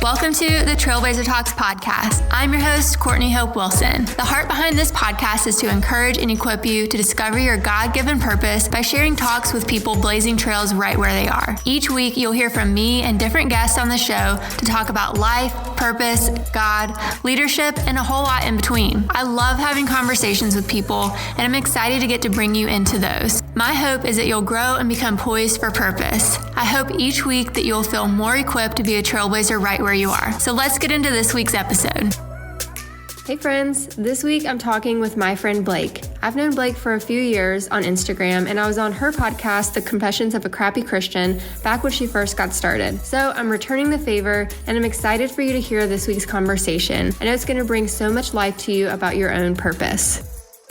Welcome to the Trailblazer Talks podcast. I'm your host, Courtney Hope Wilson. The heart behind this podcast is to encourage and equip you to discover your God-given purpose by sharing talks with people blazing trails right where they are. Each week, you'll hear from me and different guests on the show to talk about life, purpose, God, leadership, and a whole lot in between. I love having conversations with people, and I'm excited to get to bring you into those. My hope is that you'll grow and become poised for purpose. I hope each week that you'll feel more equipped to be a trailblazer right where you are. So let's get into this week's episode. Hey friends, this week I'm talking with my friend Blake. I've known Blake for a few years on Instagram, and I was on her podcast, The Confessions of a Crappy Christian, back when she first got started. So I'm returning the favor, and I'm excited for you to hear this week's conversation. I know it's going to bring so much life to you about your own purpose.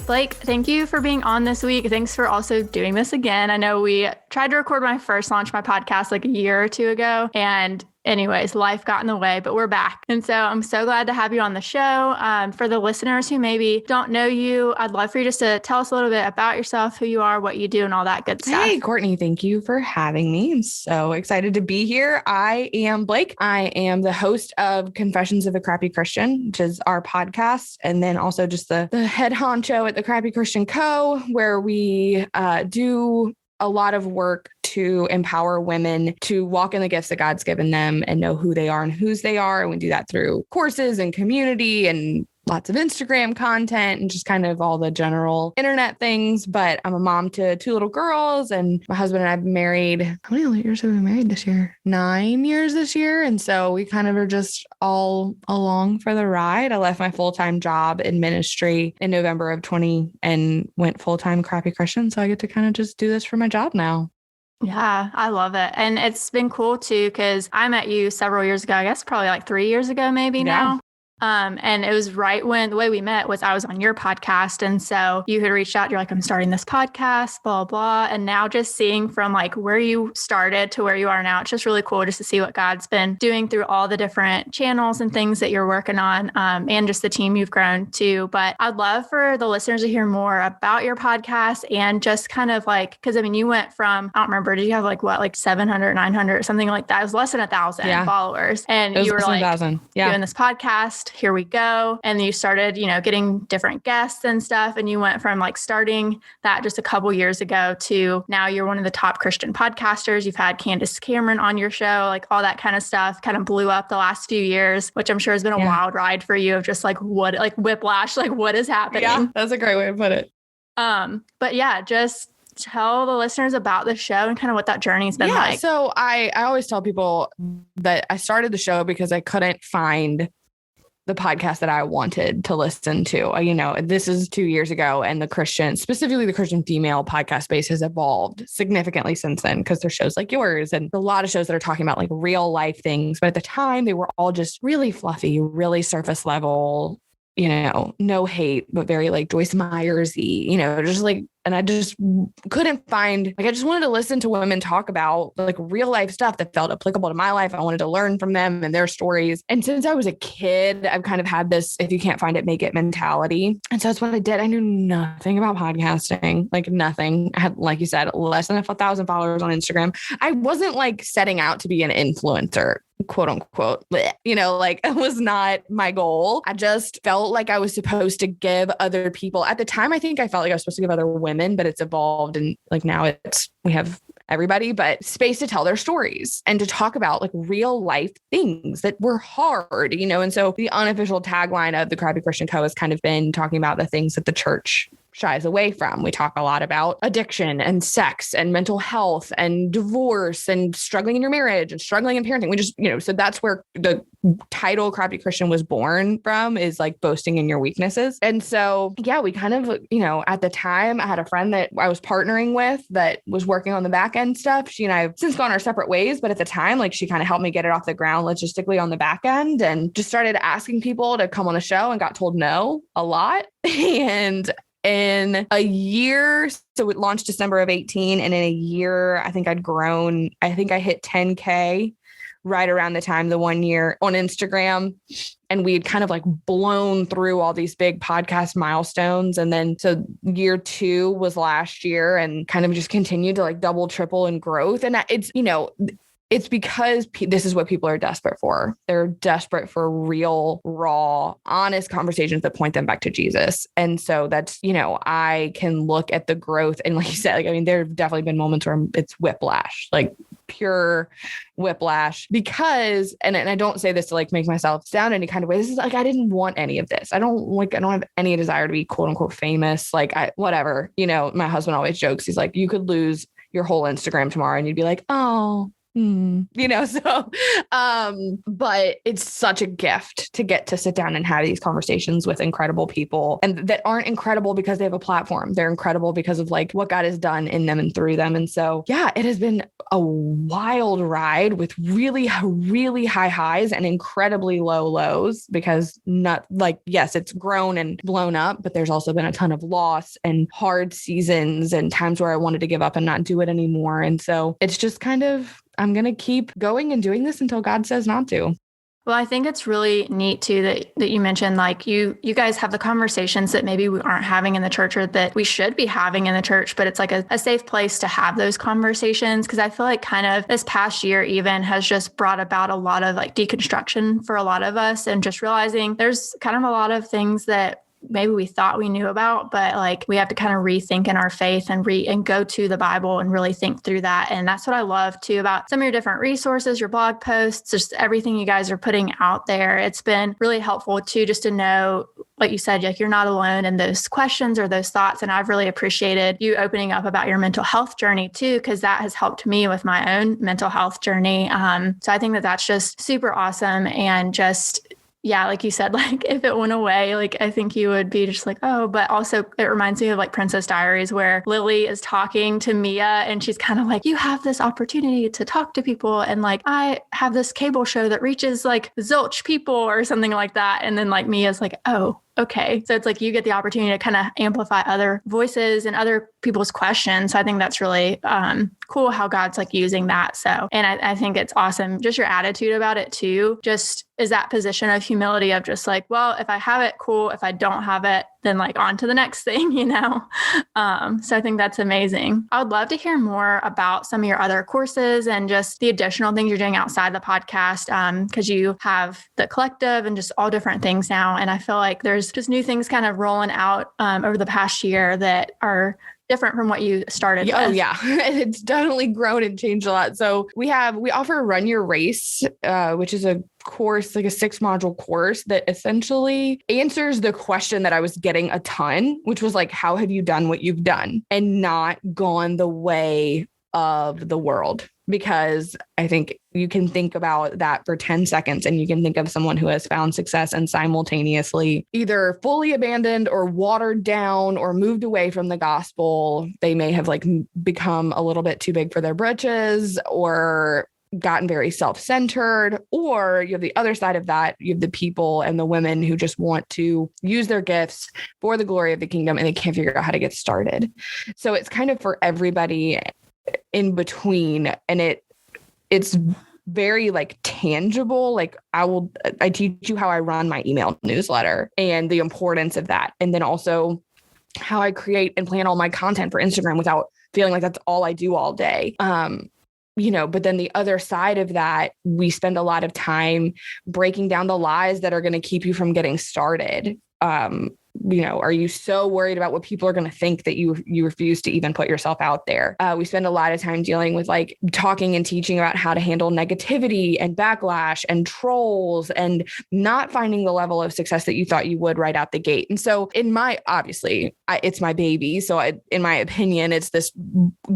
Blake, thank you for being on this week. Thanks for also doing this again. I know we tried to record when I first launched my podcast like a year or two ago, and anyways, life got in the way, but we're back. And so I'm so glad to have you on the show. For the listeners who maybe don't know you, I'd love for you just to tell us a little bit about yourself, who you are, what you do, and all that good stuff. Hey, Courtney, thank you for having me. I'm so excited to be here. I am Blake. I am the host of Confessions of a Crappy Christian, which is our podcast, and then also just the head honcho at the Crappy Christian Co., where we do a lot of work to empower women to walk in the gifts that God's given them and know who they are and whose they are. And we do that through courses and community and lots of Instagram content and just kind of all the general internet things. But I'm a mom to two little girls, and my husband and I have been married. How many years have we been married this year? 9 years this year. And so we kind of are just all along for the ride. I left my full-time job in ministry in November of 20 and went full-time Crappy Christian. So I get to kind of just do this for my job now. Yeah, I love it. And it's been cool too, because I met you several years ago, I guess probably like 3 years ago, maybe now. And it was right when the way we met was I was on your podcast. And so you had reached out, you're like, I'm starting this podcast, blah, blah. And now just seeing from like where you started to where you are now, it's just really cool just to see what God's been doing through all the different channels and things that you're working on, and just the team you've grown to. But I'd love for the listeners to hear more about your podcast and just kind of like, because I mean, you went from, I don't remember, did you have like what, like 700, 900, something like that? It was less than 1,000 followers. And you were like doing this podcast. Here we go. And you started, getting different guests and stuff. And you went from like starting that just a couple years ago to now you're one of the top Christian podcasters. You've had Candace Cameron on your show, like all that kind of stuff kind of blew up the last few years, which I'm sure has been a wild ride for you of just like what, like whiplash, like what is happening? Yeah, that's a great way to put it. But yeah, just tell the listeners about the show and kind of what that journey's been like. So I always tell people that I started the show because I couldn't find the podcast that I wanted to listen to. This is 2 years ago, and specifically the Christian female podcast space has evolved significantly since then, because there's shows like yours and a lot of shows that are talking about like real life things. But at the time they were all just really fluffy, really surface level, no hate, but very like Joyce Myers-y, just like, and I just couldn't find, like, I just wanted to listen to women talk about like real life stuff that felt applicable to my life. I wanted to learn from them and their stories. And since I was a kid, I've kind of had this, if you can't find it, make it mentality. And so that's what I did. I knew nothing about podcasting, like nothing. I had, like you said, less than 1,000 followers on Instagram. I wasn't like setting out to be an influencer, quote unquote, like it was not my goal. I just felt like I was supposed to give other people, at the time, I think I felt like I was supposed to give other women, but it's evolved. And like now we have everybody, but space to tell their stories and to talk about like real life things that were hard, and so the unofficial tagline of the Crappy Christian Co. has kind of been talking about the things that the church shies away from. We talk a lot about addiction and sex and mental health and divorce and struggling in your marriage and struggling in parenting. We just, so that's where the title Crappy Christian was born from, is like boasting in your weaknesses. And so, we kind of, at the time I had a friend that I was partnering with that was working on the back end stuff. She and I have since gone our separate ways, but at the time, like she kind of helped me get it off the ground logistically on the back end, and just started asking people to come on the show and got told no a lot. And in a year, so it launched December of 18. And in a year, I think I'd grown, I think I hit 10K right around the time, the 1 year on Instagram. And we'd kind of like blown through all these big podcast milestones. And then, so year 2 was last year, and kind of just continued to like double, triple in growth. And it's, it's because this is what people are desperate for. They're desperate for real, raw, honest conversations that point them back to Jesus. And so that's, I can look at the growth. And like you said, like, I mean, there have definitely been moments where it's whiplash, like pure whiplash, because, and I don't say this to like make myself sound any kind of way. This is like, I didn't want any of this. I don't have any desire to be quote unquote famous. Like whatever, my husband always jokes. He's like, you could lose your whole Instagram tomorrow and you'd be like, oh, but it's such a gift to get to sit down and have these conversations with incredible people, and that aren't incredible because they have a platform. They're incredible because of like what God has done in them and through them. And so, yeah, it has been a wild ride with really, really high highs and incredibly low lows, because not like, yes, it's grown and blown up, but there's also been a ton of loss and hard seasons and times where I wanted to give up and not do it anymore. And so it's just kind of, I'm going to keep going and doing this until God says not to. Well, I think it's really neat too that you mentioned, like you guys have the conversations that maybe we aren't having in the church or that we should be having in the church, but it's like a safe place to have those conversations. Cause I feel like kind of this past year even has just brought about a lot of like deconstruction for a lot of us, and just realizing there's kind of a lot of things that maybe we thought we knew about, but like we have to kind of rethink in our faith and go to the Bible and really think through that. And that's what I love too about some of your different resources, your blog posts, just everything you guys are putting out there. It's been really helpful too, just to know, like you said, like you're not alone in those questions or those thoughts. And I've really appreciated you opening up about your mental health journey too, because that has helped me with my own mental health journey. So I think that that's just super awesome. And just, yeah, like you said, like if it went away, like I think you would be just like, oh, but also it reminds me of like Princess Diaries, where Lily is talking to Mia and she's kind of like, you have this opportunity to talk to people. And like, I have this cable show that reaches like zilch people or something like that. And then like Mia's like, oh, okay. So it's like you get the opportunity to kind of amplify other voices and other people's questions. So I think that's really cool how God's like using that. So, and I think it's awesome. Just your attitude about it too, just is that position of humility of just like, well, if I have it, cool. If I don't have it, then like on to the next thing, So I think that's amazing. I would love to hear more about some of your other courses and just the additional things you're doing outside the podcast. Cause you have the collective and just all different things now. And I feel like there's just new things kind of rolling out over the past year that are different from what you started with. Oh yeah. It's definitely grown and changed a lot. So we offer Run Your Race, which is a course, like a 6-module course that essentially answers the question that I was getting a ton, which was like, how have you done what you've done and not gone the way of the world? Because I think you can think about that for 10 seconds and you can think of someone who has found success and simultaneously either fully abandoned or watered down or moved away from the gospel. They may have like become a little bit too big for their britches or gotten very self-centered, or you have the other side of that. You have the people and the women who just want to use their gifts for the glory of the kingdom and they can't figure out how to get started. So it's kind of for everybody in between. And it's very like tangible. Like I teach you how I run my email newsletter and the importance of that. And then also how I create and plan all my content for Instagram without feeling like that's all I do all day. But then the other side of that, we spend a lot of time breaking down the lies that are going to keep you from getting started. Are you so worried about what people are going to think that you refuse to even put yourself out there? We spend a lot of time dealing with like talking and teaching about how to handle negativity and backlash and trolls and not finding the level of success that you thought you would right out the gate. And so it's my baby. So in my opinion, it's this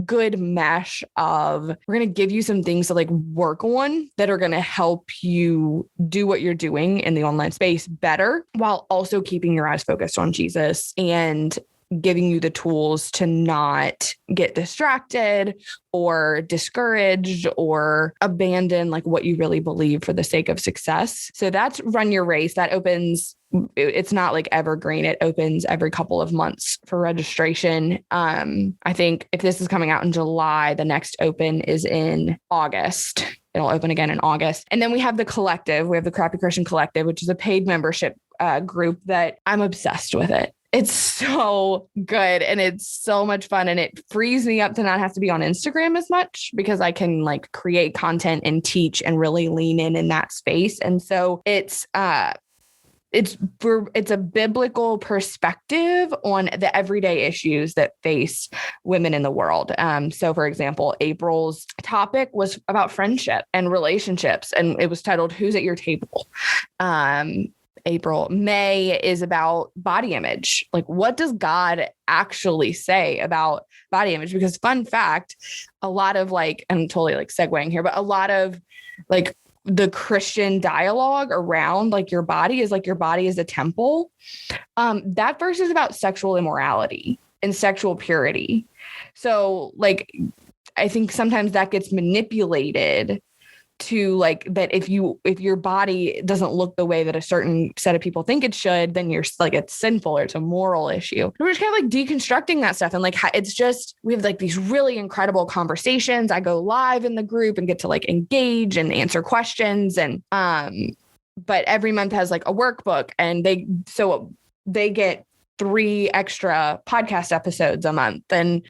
good mesh of we're going to give you some things to like work on that are going to help you do what you're doing in the online space better while also keeping your eyes focused on Jesus and giving you the tools to not get distracted or discouraged or abandon like what you really believe for the sake of success. So that's Run Your Race. That opens, it's not like evergreen. It opens every couple of months for registration. I think if this is coming out in July, the next open is in August. It'll open again in August. And then we have the collective. We have the Crappy Christian Collective, which is a paid membership group that I'm obsessed with it. It's so good and it's so much fun, and it frees me up to not have to be on Instagram as much because I can like create content and teach and really lean in that space. And so it's a biblical perspective on the everyday issues that face women in the world. So for example, April's topic was about friendship and relationships, and it was titled "Who's at Your Table?" May is about body image. Like, what does God actually say about body image? Because fun fact, a lot of like, I'm totally like segueing here, but a lot of like the Christian dialogue around like your body is like your body is a temple. That verse is about sexual immorality and sexual purity. So like, I think sometimes that gets manipulated to like that if your body doesn't look the way that a certain set of people think it should, then you're like, it's sinful or it's a moral issue. We're just kind of like deconstructing that stuff. And like, it's just, we have like these really incredible conversations. I go live in the group and get to like engage and answer questions. And, but every month has like a workbook, and they get 3 extra podcast episodes a month, and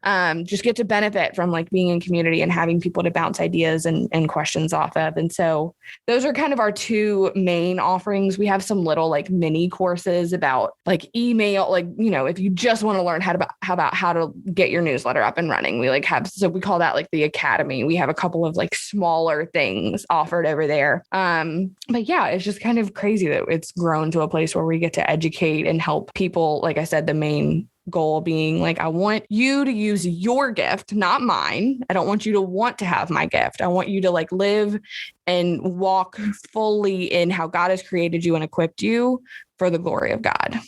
just get to benefit from like being in community and having people to bounce ideas and questions off of. And so those are kind of our 2 main offerings. We have some little like mini courses about like email, like, you know, if you just want to learn how to get your newsletter up and running, we like have, so we call that like the academy. We have a couple of like smaller things offered over there. But yeah, it's just kind of crazy that it's grown to a place where we get to educate and help people. Like I said, the main goal being like, I want you to use your gift, not mine. I don't want you to want to have my gift. I want you to like live and walk fully in how God has created you and equipped you for the glory of God.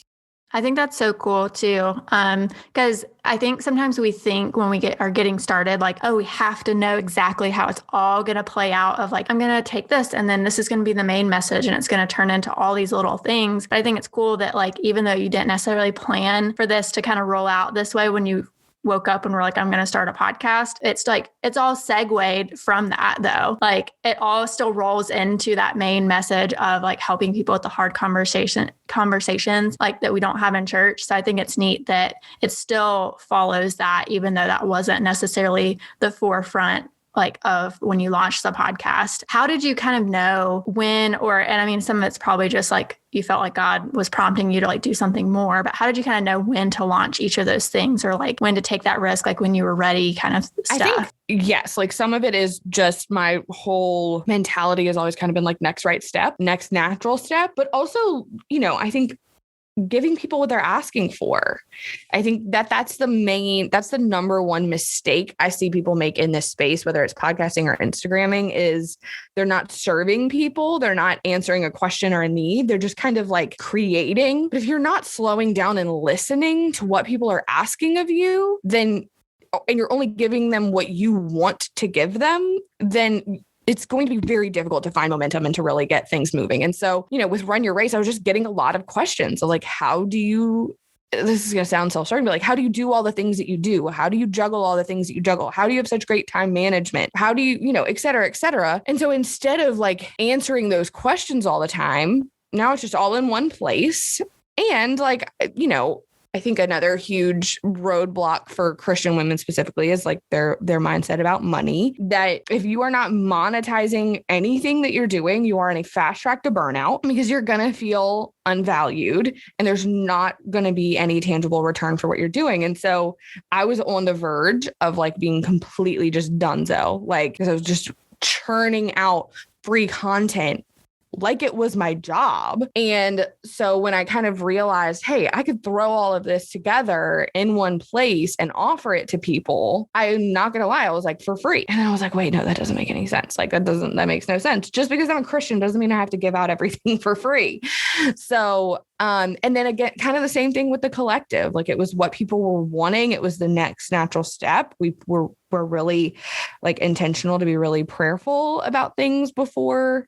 I think that's so cool too. Because I think sometimes we think when we are getting started, like, oh, we have to know exactly how it's all going to play out of like, I'm going to take this and then this is going to be the main message and it's going to turn into all these little things. But I think it's cool that like, even though you didn't necessarily plan for this to kind of roll out this way, when you woke up and were like, I'm going to start a podcast, it's like, it's all segued from that though. Like it all still rolls into that main message of like helping people with the hard conversations like that we don't have in church. So I think it's neat that it still follows that, even though that wasn't necessarily the forefront like of when you launched the podcast. How did you kind of know when, and I mean, some of it's probably just like you felt like God was prompting you to like do something more, but how did you kind of know when to launch each of those things, or like when to take that risk, like when you were ready kind of stuff? I think, yes, like some of it is just my whole mentality has always kind of been like next right step, next natural step, but also, you know, I think giving people what they're asking for. I think that's the number one mistake I see people make in this space, whether it's podcasting or Instagramming, is they're not serving people. They're not answering a question or a need. They're just kind of like creating. But if you're not slowing down and listening to what people are asking of you, and you're only giving them what you want to give them, then it's going to be very difficult to find momentum and to really get things moving. And so, you know, with Run Your Race, I was just getting a lot of questions. So like, this is going to sound self-serving, but like, how do you do all the things that you do? How do you juggle all the things that you juggle? How do you have such great time management? How do you, et cetera, et cetera. And so instead of like answering those questions all the time, now it's just all in one place. And like, I think another huge roadblock for Christian women specifically is like their mindset about money, that if you are not monetizing anything that you're doing, you are on a fast track to burnout, because you're going to feel unvalued and there's not going to be any tangible return for what you're doing. And so I was on the verge of like being completely just donezo, like, because I was just churning out free content like it was my job. And so when I kind of realized, hey, I could throw all of this together in one place and offer it to people, I'm not going to lie, I was like, for free. And I was like, wait, no, that doesn't make any sense. Like that makes no sense. Just because I'm a Christian doesn't mean I have to give out everything for free. So, and then again, kind of the same thing with the collective. Like it was what people were wanting. It was the next natural step. We're really like intentional to be really prayerful about things before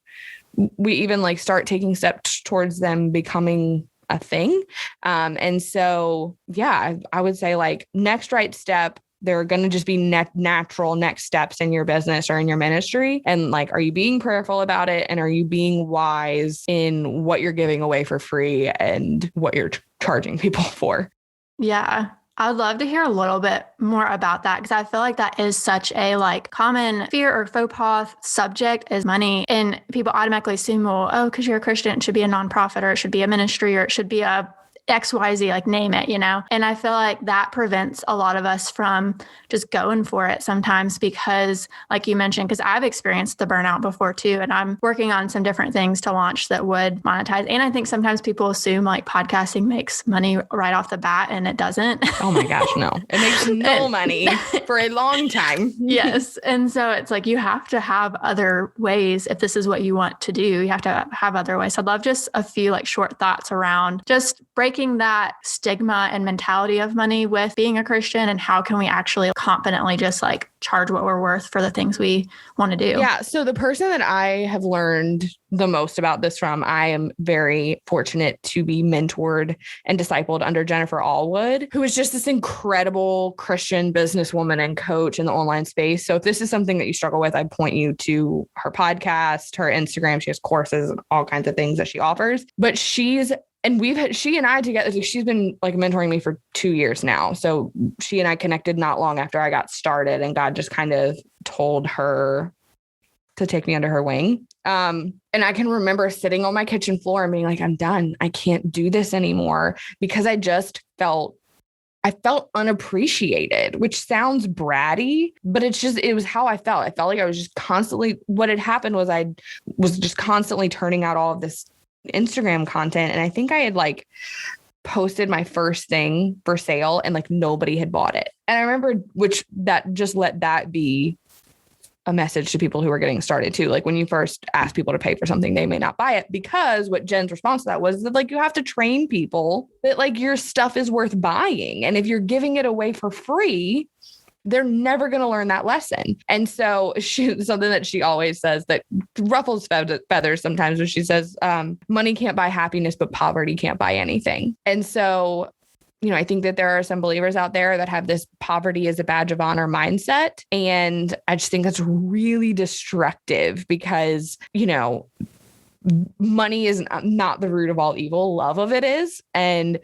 we even like start taking steps towards them becoming a thing. And so, yeah, I would say like next right step, there are going to just be natural next steps in your business or in your ministry. And like, are you being prayerful about it? And are you being wise in what you're giving away for free and what you're charging people for? Yeah. I would love to hear a little bit more about that because I feel like that is such a like common fear or faux pas subject is money. And people automatically assume, well, oh, because you're a Christian, it should be a nonprofit or it should be a ministry or it should be a XYZ, like name it, And I feel like that prevents a lot of us from just going for it sometimes because, like you mentioned, because I've experienced the burnout before too. And I'm working on some different things to launch that would monetize. And I think sometimes people assume like podcasting makes money right off the bat and it doesn't. Oh my gosh, no. It makes no money for a long time. Yes. And so it's like you have to have other ways if this is what you want to do. You have to have other ways. I'd love just a few like short thoughts around just breaking that stigma and mentality of money with being a Christian and how can we actually confidently just like charge what we're worth for the things we want to do. Yeah. So the person that I have learned the most about this from, I am very fortunate to be mentored and discipled under Jennifer Allwood, who is just this incredible Christian businesswoman and coach in the online space. So if this is something that you struggle with, I point you to her podcast, her Instagram. She has courses and all kinds of things that she offers, but she and I together, she's been like mentoring me for 2 years now. So she and I connected not long after I got started and God just kind of told her to take me under her wing. And I can remember sitting on my kitchen floor and being like, I'm done. I can't do this anymore because I felt unappreciated, which sounds bratty, but it was how I felt. I felt like I was just constantly, what had happened was I was just constantly turning out all of this Instagram content. And I think I had like posted my first thing for sale and like nobody had bought it. And I remember let that be a message to people who are getting started too. Like when you first ask people to pay for something, they may not buy it because what Jen's response to that was that like, you have to train people that like your stuff is worth buying. And if you're giving it away for free, they're never going to learn that lesson. And so something that she always says that ruffles feathers sometimes when she says, money can't buy happiness, but poverty can't buy anything. And so, I think that there are some believers out there that have this poverty as a badge of honor mindset. And I just think that's really destructive because, money is not the root of all evil. Love of it is. And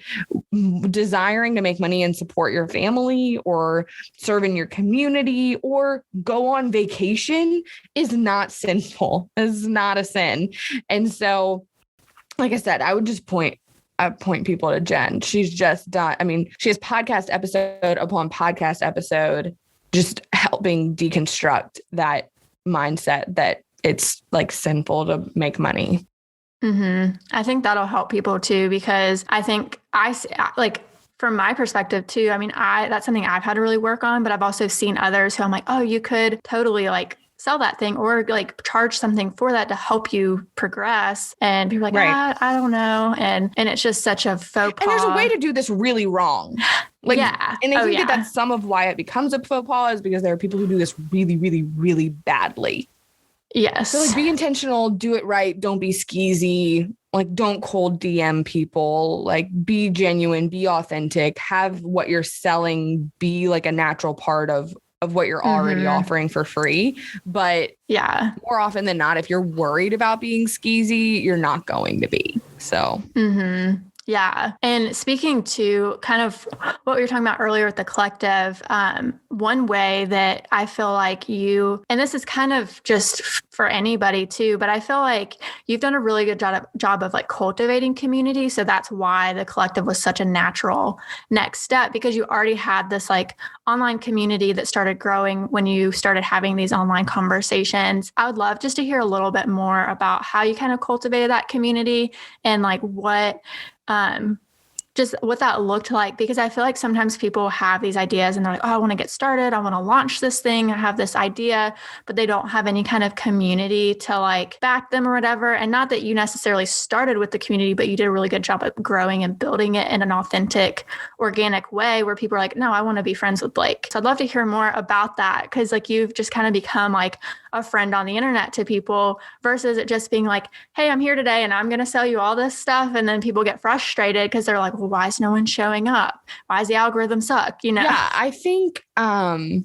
desiring to make money and support your family or serve in your community or go on vacation is not sinful. It's not a sin. And so, like I said, I point people to Jen. She's just done. I mean, she has podcast episode upon podcast episode, just helping deconstruct that mindset that it's like sinful to make money. Mm-hmm. I think that'll help people too, because I think from my perspective too, I mean, that's something I've had to really work on, but I've also seen others who I'm like, oh, you could totally like sell that thing or like charge something for that to help you progress. And people are like, right. I don't know. And it's just such a faux pas. And there's a way to do this really wrong. Like, yeah. And I think that that's some of why it becomes a faux pas is because there are people who do this really, really, really badly. Yes. So like be intentional, do it right. Don't be skeezy. Like don't cold DM people, like be genuine, be authentic, have what you're selling be like a natural part of what you're already offering for free. But yeah, more often than not, if you're worried about being skeezy, you're not going to be. So. Yeah. And speaking to kind of what we were talking about earlier with the collective, one way that I feel like and this is kind of just for anybody too, but I feel like you've done a really good job of like cultivating community. So that's why the collective was such a natural next step, because you already had this like online community that started growing when you started having these online conversations. I would love just to hear a little bit more about how you kind of cultivated that community and like just what that looked like, because I feel like sometimes people have these ideas and they're like, oh, I want to get started. I want to launch this thing. I have this idea, but they don't have any kind of community to like back them or whatever. And not that you necessarily started with the community, but you did a really good job at growing and building it in an authentic, organic way where people are like, no, I want to be friends with Blake. So I'd love to hear more about that, because like you've just kind of become like a friend on the internet to people versus it just being like, hey, I'm here today and I'm going to sell you all this stuff. And then people get frustrated because they're like, well, why is no one showing up? Why does the algorithm suck? Yeah, I think I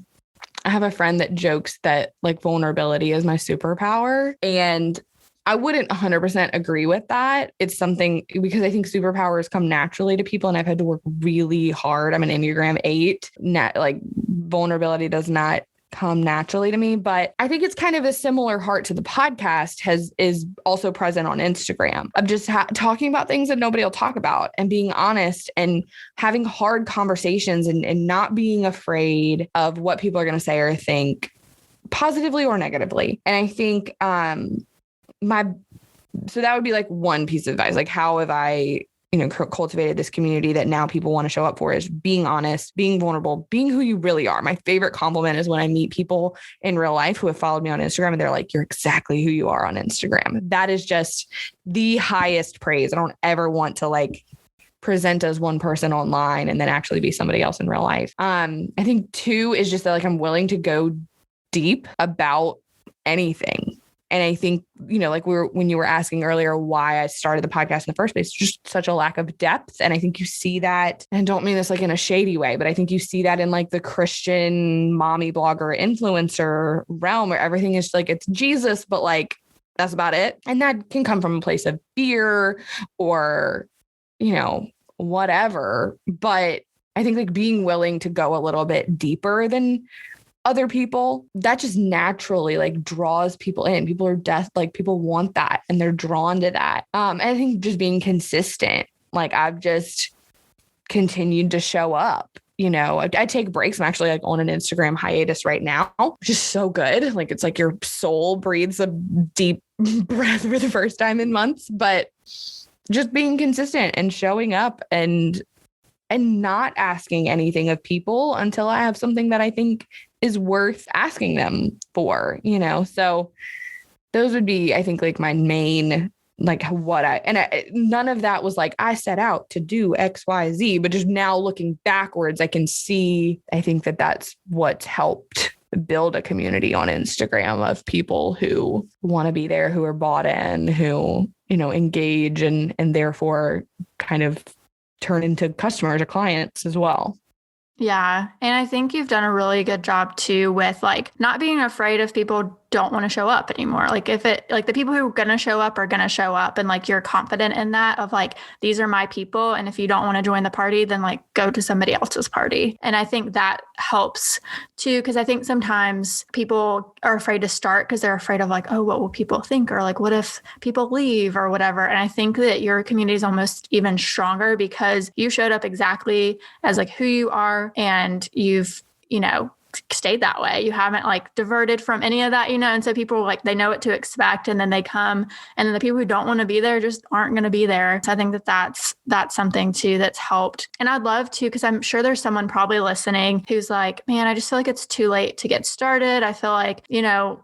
have a friend that jokes that like vulnerability is my superpower. And I wouldn't 100% agree with that. It's something because I think superpowers come naturally to people and I've had to work really hard. I'm an Enneagram 8. Like vulnerability does not come naturally to me, but I think it's kind of a similar heart to the podcast is also present on Instagram of just talking about things that nobody will talk about and being honest and having hard conversations and not being afraid of what people are going to say or think positively or negatively. And I think, so that would be like one piece of advice. Like, how have I, cultivated this community that now people want to show up for is being honest, being vulnerable, being who you really are. My favorite compliment is when I meet people in real life who have followed me on Instagram and they're like, you're exactly who you are on Instagram. That is just the highest praise. I don't ever want to like present as one person online and then actually be somebody else in real life. I think 2 is just that like, I'm willing to go deep about anything. And I think, like when you were asking earlier why I started the podcast in the first place, just such a lack of depth. And I think you see that, and I don't mean this like in a shady way, but I think you see that in like the Christian mommy blogger influencer realm where everything is like, it's Jesus, but like, that's about it. And that can come from a place of fear or, whatever. But I think like being willing to go a little bit deeper than other people, that just naturally like draws people in. People are like people want that and they're drawn to that. And I think just being consistent, like I've just continued to show up. I take breaks. I'm actually like on an Instagram hiatus right now, which is so good. Like it's like your soul breathes a deep breath for the first time in months, but just being consistent and showing up and not asking anything of people until I have something that I think is worth asking them for, so those would be, I think, like my main, like none of that was like, I set out to do X, Y, Z, but just now looking backwards, I can see, I think that that's what's helped build a community on Instagram of people who want to be there, who are bought in, who, engage and therefore kind of turn into customers or clients as well. Yeah. And I think you've done a really good job too with like not being afraid if people don't want to show up anymore. Like the people who are going to show up are going to show up and like you're confident in that of like, these are my people. And if you don't want to join the party, then like go to somebody else's party. And I think that helps too, because I think sometimes people are afraid to start because they're afraid of like, oh, what will people think? Or like, what if people leave or whatever? And I think that your community is almost even stronger because you showed up exactly as like who you are and you've, stayed that way. You haven't like diverted from any of that, and so people like, they know what to expect and then they come and then the people who don't want to be there just aren't going to be there. So I think that that's something too, that's helped. And I'd love to, because I'm sure there's someone probably listening who's like, man, I just feel like it's too late to get started. I feel like,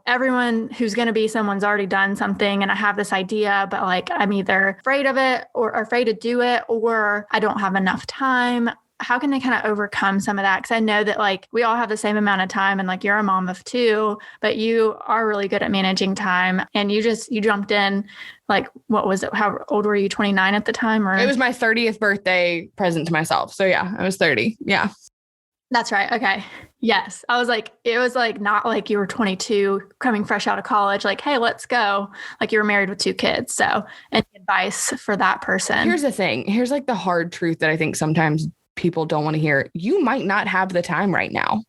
everyone who's going to be someone's already done something and I have this idea, but like, I'm either afraid of it or afraid to do it, or I don't have enough time. How can they kind of overcome some of that? Because I know that like we all have the same amount of time and like you're a mom of 2, but you are really good at managing time and you jumped in. Like, what was it? How old were you? 29 at the time? Or it was my 30th birthday present to myself. So yeah, I was 30. Yeah. That's right. Okay. Yes. I was like, it was like, not like you were 22 coming fresh out of college, like, hey, let's go. Like you were married with 2 kids. So any advice for that person? Here's the thing. Here's like the hard truth that I think sometimes people don't want to hear. You might not have the time right now.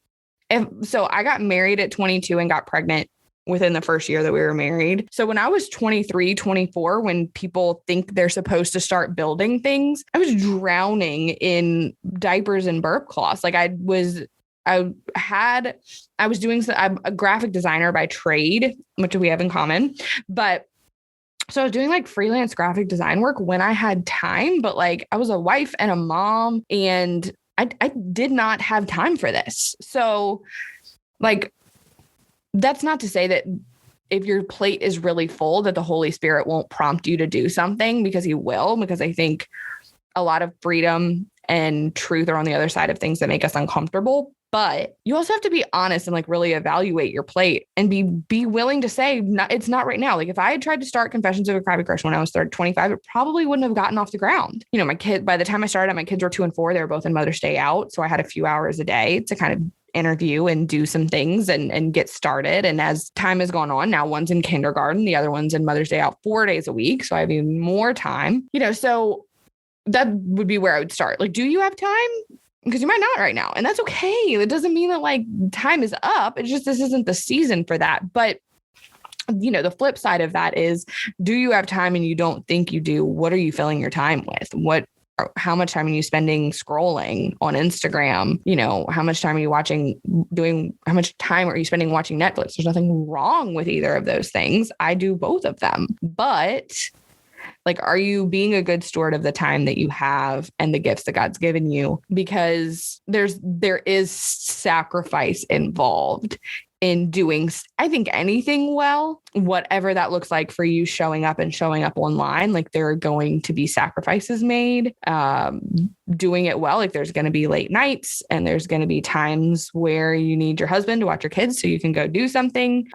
So I got married at 22 and got pregnant within the first year that we were married. So when I was 23, 24, when people think they're supposed to start building things, I was drowning in diapers and burp cloths. Like I'm a graphic designer by trade, which we have in common, so I was doing like freelance graphic design work when I had time, but like I was a wife and a mom and I did not have time for this. So like, that's not to say that if your plate is really full, that the Holy Spirit won't prompt you to do something, because he will, because I think a lot of freedom and truth are on the other side of things that make us uncomfortable. But you also have to be honest and like really evaluate your plate and be willing to say, it's not right now. Like if I had tried to start Confessions of a Crappy Crush when I was 25, it probably wouldn't have gotten off the ground. My kid, by the time I started, my kids were 2 and 4. They were both in Mother's Day out. So I had a few hours a day to kind of interview and do some things and get started. And as time has gone on, now one's in kindergarten, the other one's in Mother's Day out 4 days a week. So I have even more time, so that would be where I would start. Like, do you have time? Because you might not right now. And that's okay. It doesn't mean that like time is up. It's just, this isn't the season for that. But the flip side of that is, do you have time and you don't think you do? What are you filling your time with? How much time are you spending scrolling on Instagram? How much time are you how much time are you spending watching Netflix? There's nothing wrong with either of those things. I do both of them, but like, are you being a good steward of the time that you have and the gifts that God's given you? Because there is sacrifice involved in doing, I think, anything well, whatever that looks like for you, showing up online. Like, there are going to be sacrifices made, doing it well. Like, there's going to be late nights and there's going to be times where you need your husband to watch your kids so you can go do something.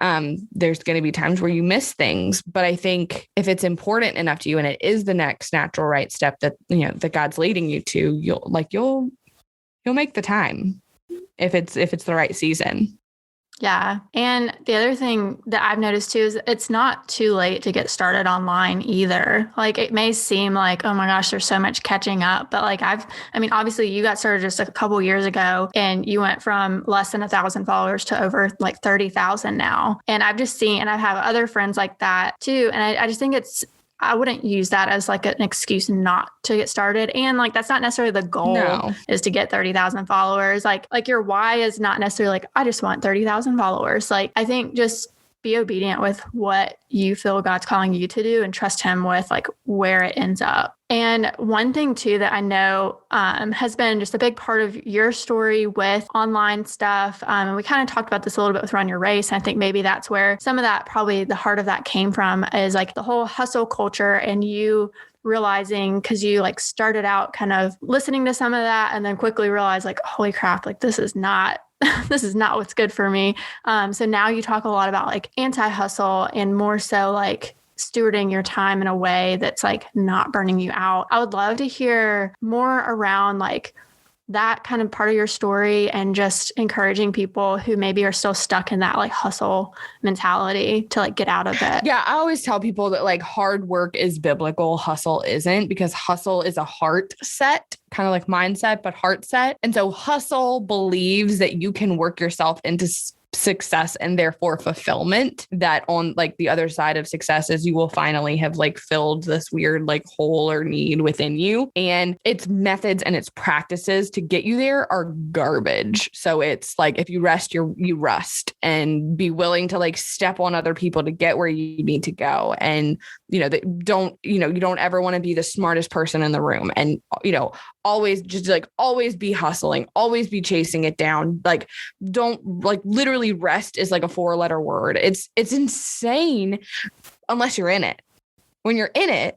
There's going to be times where you miss things. But I think if it's important enough to you and it is the next natural right step that, that God's leading you to, you'll make the time if it's the right season. Yeah. And the other thing that I've noticed too is it's not too late to get started online either. Like, it may seem like, oh my gosh, there's so much catching up. But like, obviously you got started just a couple years ago and you went from less than 1,000 followers to over like 30,000 now. And I've just seen, and I have other friends like that too. And I just think I wouldn't use that as like an excuse not to get started. And like, that's not necessarily the goal is to get 30,000 followers. Like your why is not necessarily like, I just want 30,000 followers. Like, I think just be obedient with what you feel God's calling you to do and trust him with like where it ends up. And one thing too that I know has been just a big part of your story with online stuff. And we kind of talked about this a little bit with Run Your Race. And I think maybe that's where some of that, probably the heart of that came from, is like the whole hustle culture and you realizing, because you like started out kind of listening to some of that and then quickly realized like, holy crap, like this is not what's good for me. So now you talk a lot about like anti-hustle and more so like stewarding your time in a way that's like not burning you out. I would love to hear more around like that kind of part of your story and just encouraging people who maybe are still stuck in that like hustle mentality to like get out of it. Yeah. I always tell people that like hard work is biblical. Hustle isn't, because hustle is a heart set, kind of like mindset, but heart set. And so hustle believes that you can work yourself into success and therefore fulfillment, that on like the other side of success is you will finally have like filled this weird like hole or need within you. And its methods and its practices to get you there are garbage. So it's like, if you rest, you rust, and be willing to like step on other people to get where you need to go. And, you don't ever want to be the smartest person in the room. And, always be hustling, always be chasing it down. Like, don't like literally rest is like a 4-letter word. It's insane unless you're in it. When you're in it,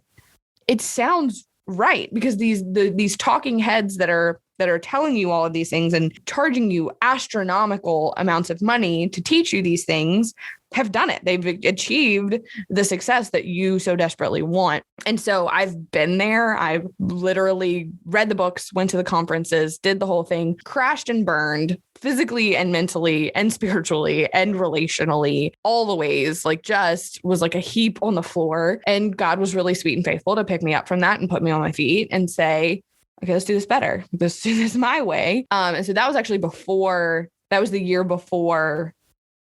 it sounds right, because these talking heads that are telling you all of these things and charging you astronomical amounts of money to teach you these things have done it. They've achieved the success that you so desperately want. And so I've been there. I've literally read the books, went to the conferences, did the whole thing, crashed and burned physically and mentally and spiritually and relationally, all the ways, like just was like a heap on the floor. And God was really sweet and faithful to pick me up from that and put me on my feet and say, okay, let's do this better. Let's do this my way. And so that was actually the year before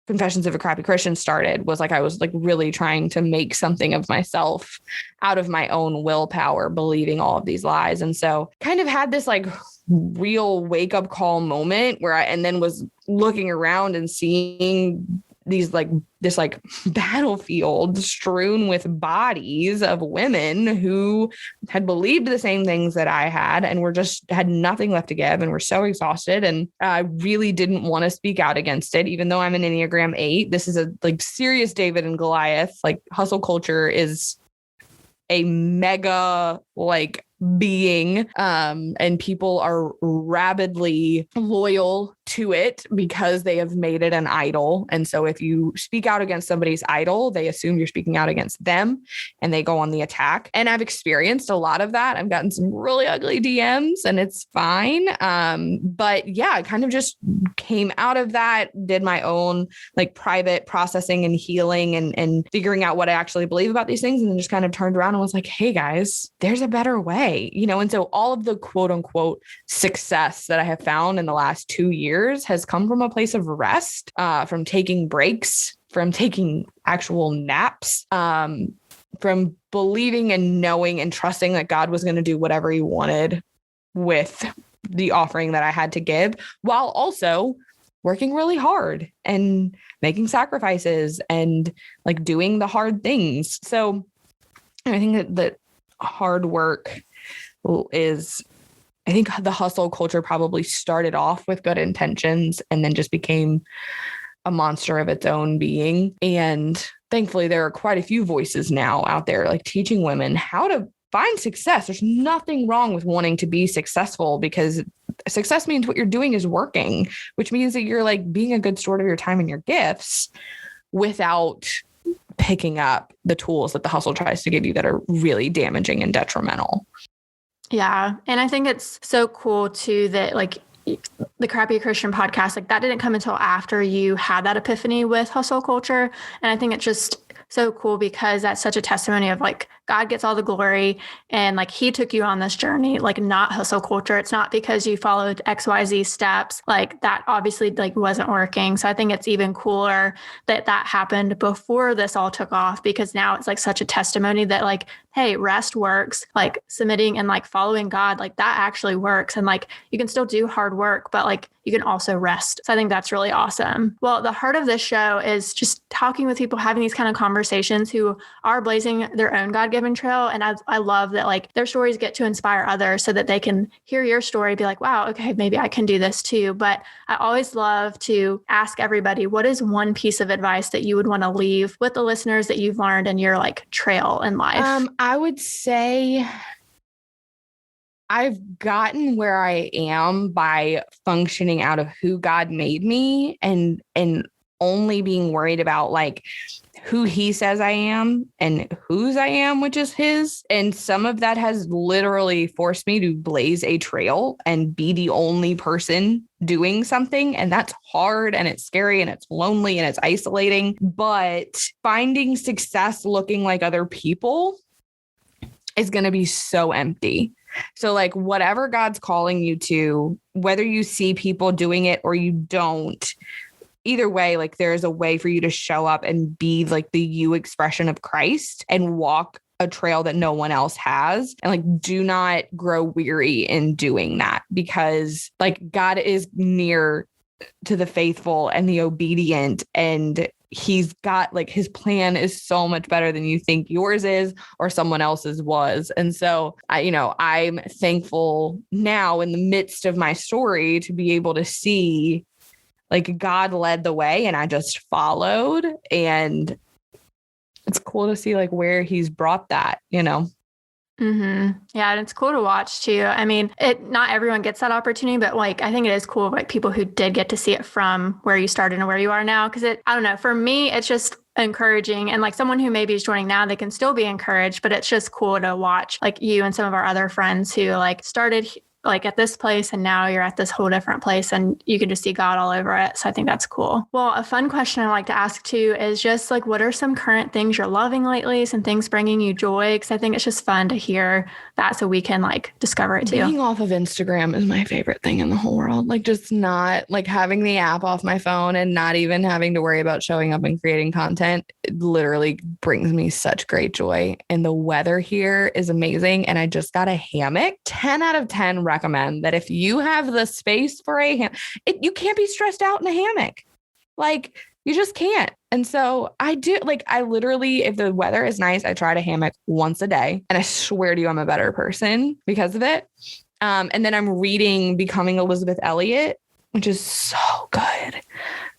Confessions of a Crappy Christian started. Was like, I was like really trying to make something of myself out of my own willpower, believing all of these lies. And so kind of had this like real wake up call moment where and then was looking around and seeing this battlefield strewn with bodies of women who had believed the same things that I had and had nothing left to give and were so exhausted. And I really didn't want to speak out against it, even though I'm an Enneagram 8. This is a like serious David and Goliath. Like, hustle culture is a mega like being, and people are rabidly loyal to it because they have made it an idol. And so if you speak out against somebody's idol, they assume you're speaking out against them and they go on the attack. And I've experienced a lot of that. I've gotten some really ugly DMs and it's fine. But yeah, I kind of just came out of that, did my own like private processing and healing and figuring out what I actually believe about these things. And then just kind of turned around and was like, hey guys, there's a better way, And so all of the quote unquote success that I have found in the last 2 years has come from a place of rest, from taking breaks, from taking actual naps, from believing and knowing and trusting that God was going to do whatever he wanted with the offering that I had to give, while also working really hard and making sacrifices and like doing the hard things. So I think that hard work is, I think the hustle culture probably started off with good intentions and then just became a monster of its own being. And thankfully, there are quite a few voices now out there like teaching women how to find success. There's nothing wrong with wanting to be successful because success means what you're doing is working, which means that you're like being a good steward of your time and your gifts without picking up the tools that the hustle tries to give you that are really damaging and detrimental. Yeah. And I think it's so cool too that like the Crappy Christian podcast, like that didn't come until after you had that epiphany with hustle culture. And I think it's just so cool because that's such a testimony of like God gets all the glory and like he took you on this journey, like not hustle culture. It's not because you followed XYZ steps, like that obviously like wasn't working. So I think it's even cooler that that happened before this all took off, because now it's like such a testimony that like, hey, rest works, like submitting and like following God, like that actually works. And like, you can still do hard work, but like you can also rest. So I think that's really awesome. Well, the heart of this show is just talking with people, having these kind of conversations who are blazing their own God-given trail. And I love that like their stories get to inspire others so that they can hear your story, be like, wow, okay, maybe I can do this too. But I always love to ask everybody, what is one piece of advice that you would want to leave with the listeners that you've learned in your like trail in life? I would say I've gotten where I am by functioning out of who God made me and only being worried about like who he says I am and whose I am, which is his. And some of that has literally forced me to blaze a trail and be the only person doing something. And that's hard and it's scary and it's lonely and it's isolating. But finding success looking like other people is going to be so empty. So like whatever God's calling you to, whether you see people doing it or you don't, either way, like there is a way for you to show up and be like the you expression of Christ and walk a trail that no one else has. And like, do not grow weary in doing that, because like God is near to the faithful and the obedient, and he's got like his plan is so much better than you think yours is or someone else's was. And so I'm thankful now in the midst of my story to be able to see like God led the way and I just followed, and it's cool to see like where he's brought that, Mm-hmm. Yeah. And it's cool to watch too. I mean, not everyone gets that opportunity, but like, I think it is cool, like people who did get to see it from where you started and where you are now. Cause I don't know, for me, it's just encouraging, and like someone who maybe is joining now, they can still be encouraged, but it's just cool to watch like you and some of our other friends who like started like at this place and now you're at this whole different place and you can just see God all over it. So I think that's cool. Well, a fun question I like to ask too is just like, what are some current things you're loving lately? Some things bringing you joy? Because I think it's just fun to hear that so we can like discover it too. Being off of Instagram is my favorite thing in the whole world. Like just not like having the app off my phone and not even having to worry about showing up and creating content. It literally brings me such great joy. And the weather here is amazing. And I just got a hammock. 10 out of 10 recommend that if you have the space for a hammock, you can't be stressed out in a hammock. Like you just can't. And so I do, like, I literally, if the weather is nice, I try to hammock once a day. And I swear to you, I'm a better person because of it. And then I'm reading Becoming Elizabeth Elliot, which is so good.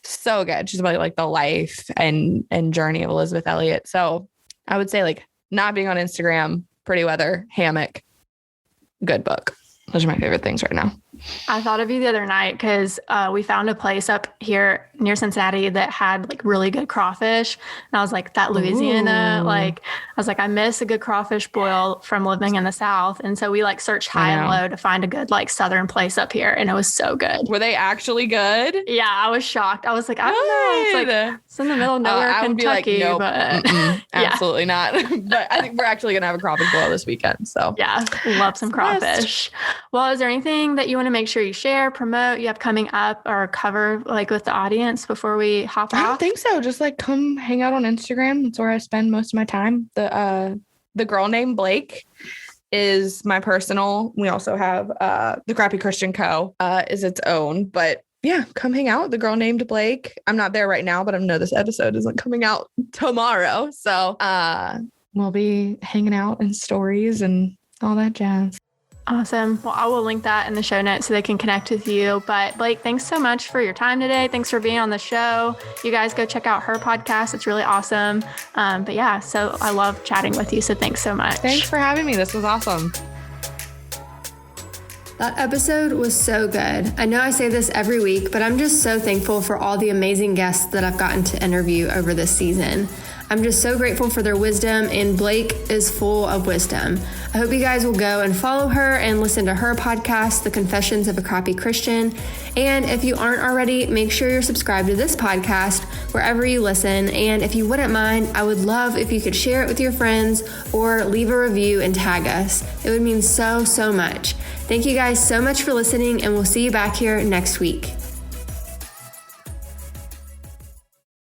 So good. She's about like the life and journey of Elizabeth Elliot. So I would say like not being on Instagram, pretty weather, hammock, good book. Those are my favorite things right now. I thought of you the other night because we found a place up here near Cincinnati that had like really good crawfish. And I was like, that Louisiana, like, I was like, I miss a good crawfish boil from living in the South. And so we like searched high and low to find a good like Southern place up here. And it was so good. Were they actually good? Yeah, I was shocked. I was like, I don't know. It's like, it's in the middle of nowhere, I would Kentucky, be like, nope, but absolutely not. But I think we're actually going to have a crawfish boil this weekend. So yeah, love some crawfish. Well, is there anything that you want to make sure you share, promote, you have coming up or cover like with the audience before we hop off? I don't think so. Just like come hang out on Instagram. That's where I spend most of my time. The girl named Blake is my personal. We also have the Crappy Christian Co. Is its own, but yeah, come hang out with the girl named Blake. I'm not there right now, but I know this episode isn't coming out tomorrow. So we'll be hanging out in stories and all that jazz. Awesome. Well, I will link that in the show notes so they can connect with you. But Blake, thanks so much for your time today. Thanks for being on the show. You guys go check out her podcast. It's really awesome. But yeah, so I love chatting with you. So thanks so much. Thanks for having me. This was awesome. That episode was so good. I know I say this every week, but I'm just so thankful for all the amazing guests that I've gotten to interview over this season. I'm just so grateful for their wisdom, and Blake is full of wisdom. I hope you guys will go and follow her and listen to her podcast, The Confessions of a Crappy Christian. And if you aren't already, make sure you're subscribed to this podcast wherever you listen. And if you wouldn't mind, I would love if you could share it with your friends or leave a review and tag us. It would mean so, so much. Thank you guys so much for listening, and we'll see you back here next week.